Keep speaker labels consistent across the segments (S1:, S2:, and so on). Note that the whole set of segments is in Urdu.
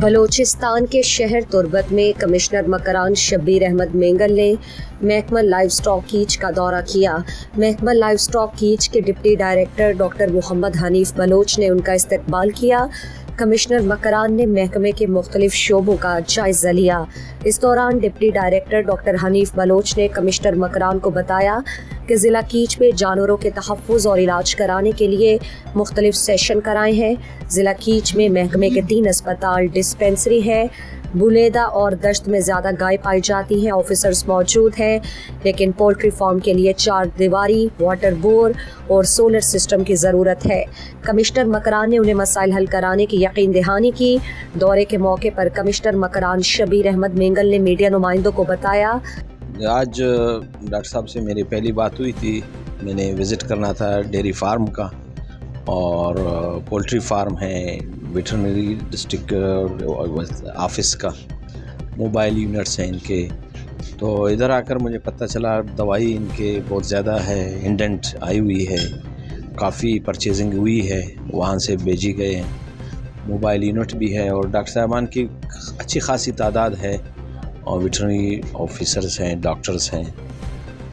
S1: بلوچستان کے شہر تربت میں کمشنر مکران شبیر احمد مینگل نے محکمہ لائیو سٹاک کیچ کا دورہ کیا۔ محکمہ لائیو سٹاک کیچ کے ڈپٹی ڈائریکٹر ڈاکٹر محمد حنیف بلوچ نے ان کا استقبال کیا۔ کمشنر مکران نے محکمے کے مختلف شعبوں کا جائزہ لیا۔ اس دوران deputy director doctor Hanif Baloch نے کمشنر مکران کو بتایا کہ ضلع کیچ میں جانوروں کے تحفظ اور علاج کرانے کے لیے مختلف سیشن کرائے ہیں۔ ضلع کیچ میں محکمے کے 3 اسپتال، ڈسپنسری ہے۔ بلیدہ اور دشت میں زیادہ گائے پائی جاتی ہیں، آفیسرز موجود ہیں، لیکن پولٹری فارم کے لیے 4 دیواری، واٹر بور اور سولر سسٹم کی ضرورت ہے۔ کمشنر مکران نے انہیں مسائل حل کرانے کی یقین دہانی کی۔ دورے کے موقع پر کمشنر مکران شبیر احمد مینگل نے میڈیا نمائندوں کو بتایا،
S2: آج ڈاکٹر صاحب سے میری پہلی بات ہوئی تھی۔ میں نے وزٹ کرنا تھا ڈیری فارم کا اور پولٹری فارم ہے، ویٹرنری ڈسٹرکٹ آفس کا، موبائل یونٹس ہیں ان کے۔ تو ادھر آ کر مجھے پتہ چلا دوائی ان کے بہت زیادہ ہے، انڈنٹ آئی ہوئی ہے، کافی پرچیزنگ ہوئی ہے، وہاں سے بھیجی گئے ہیں۔ موبائل یونٹ بھی ہے اور ڈاکٹر صاحبان کی اچھی خاصی تعداد ہے اور ویٹرنری آفیسرز ہیں، ڈاکٹرز ہیں۔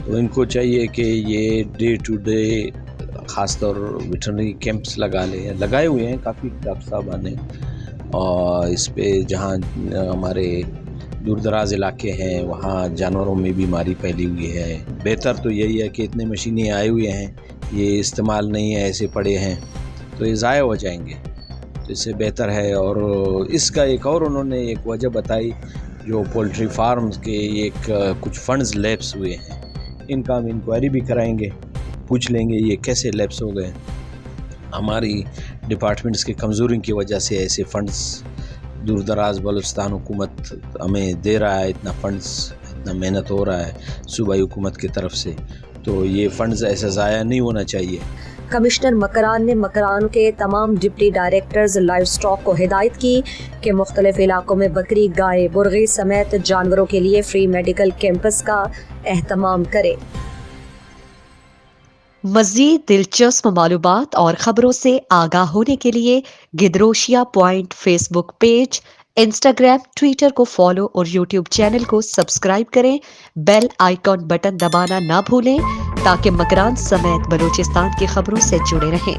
S2: تو ان کو چاہیے کہ یہ ڈے ٹو ڈے خاص طور ویٹرنری کیمپس لگائے ہوئے ہیں کافی ڈاکٹر صاحبان نے، اور اس پہ جہاں ہمارے دور دراز علاقے ہیں وہاں جانوروں میں بیماری پھیلی ہوئی ہے۔ بہتر تو یہی ہے کہ اتنے مشینیں آئے ہوئے ہیں، یہ استعمال نہیں ہے، ایسے پڑے ہیں تو یہ ضائع ہو جائیں گے، تو اس سے بہتر ہے۔ اور اس کا ایک اور انہوں نے ایک وجہ بتائی، جو پولٹری فارمز کے ایک کچھ فنڈز لیپس ہوئے ہیں، ان کا ہم انکوائری بھی کرائیں گے، پوچھ لیں گے یہ کیسے لیپس ہو گئے۔ ہماری ڈپارٹمنٹس کی کمزوری کی وجہ سے ایسے فنڈز دور دراز بلوچستان حکومت ہمیں دے رہا ہے، اتنا فنڈز، اتنا محنت ہو رہا ہے صوبائی حکومت کی طرف سے، تو یہ فنڈز ایسے ضائع نہیں ہونا چاہیے۔
S1: کمشنر مکران نے مکران کے تمام ڈپٹی ڈائریکٹرز لائیو سٹاک کو ہدایت کی کہ مختلف علاقوں میں بکری، گائے، مرغی سمیت جانوروں کے لیے فری میڈیکل کیمپس کا اہتمام کرے۔
S3: مزید دلچسپ معلومات اور خبروں سے آگاہ ہونے کے لیے Gedrosia point Facebook page, Instagram, Twitter کو فالو اور یوٹیوب چینل کو سبسکرائب کریں۔ بیل آئیکن بٹن دبانا نہ بھولیں تاکہ مکران سمیت بلوچستان کی خبروں سے جڑے رہیں۔